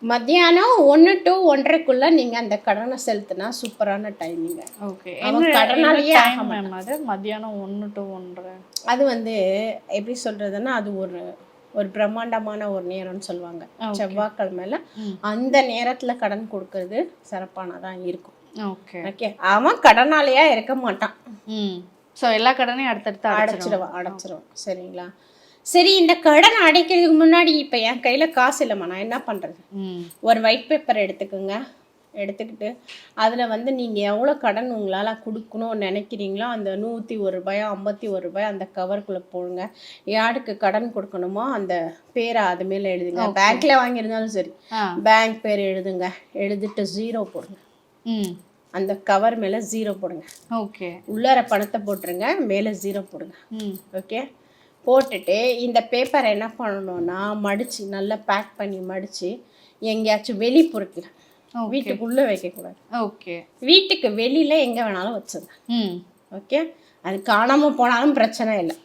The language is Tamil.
மத்தியானம் 1 to 1:30க்குள்ள நீங்க அந்த கடனை செலுத்தினா சூப்பரான டைமிங்க. ஓகே. அவன் கடனாலேயே டைம் மேம் அது மத்தியானம் 1 to 1:30? அது வந்து எப்படி சொல்றதுன்னா, அது ஒரு ஒரு பிரம்மாண்டமான ஒரு நேரம்னு சொல்லுவாங்க. செவ்வாய்க்கிழமையில அந்த நேரத்துல கடன் கொடுக்கறது சிறப்பானதா இருக்கும். ஓகே. ஓகே. அவன் கடனாளியா இருக்க மாட்டான். ஸோ எல்லா கடனையும் அடுத்தடுத்து அடைச்சிருவான். சரிங்களா? சரி, இந்த கடன் அடைக்கிறதுக்கு முன்னாடி இப்போ என் கையில் காசு இல்லைம்மா, நான் என்ன பண்ணுறது? ஒரு ஒயிட் பேப்பர் எடுத்துக்கோங்க. எடுத்துக்கிட்டு அதில் வந்து நீங்கள் எவ்வளோ கடன் உங்களால் கொடுக்கணும்னு நினைக்கிறீங்களோ அந்த ₹101 ₹51 அந்த கவருக்குள்ளே போடுங்க. யாருக்கு கடன் கொடுக்கணுமோ அந்த பேரை அது மேலே எழுதுங்க. பேங்க்கில் வாங்கியிருந்தாலும் சரி, பேங்க் பேர் எழுதுங்க. எழுதிட்டு 0 போடுங்க. அந்த கவர் மேலே 0 போடுங்க. ஓகே. உள்ளார பணத்தை போட்டுருங்க, மேலே 0 போடுங்க. ஓகே. போட்டுட்டு இந்த பேப்பரை என்ன பண்ணணும்னா மடித்து நல்லா பேக் பண்ணி மடித்து எங்கேயாச்சும் வெளிப்புறத்தில், வீட்டுக்குள்ளே வைக்கக்கூடாது. ஓகே. வீட்டுக்கு வெளியில் எங்கே வேணாலும் வச்சுருங்க. ஓகே. அது காணாமல் போனாலும் பிரச்சனை இல்லை.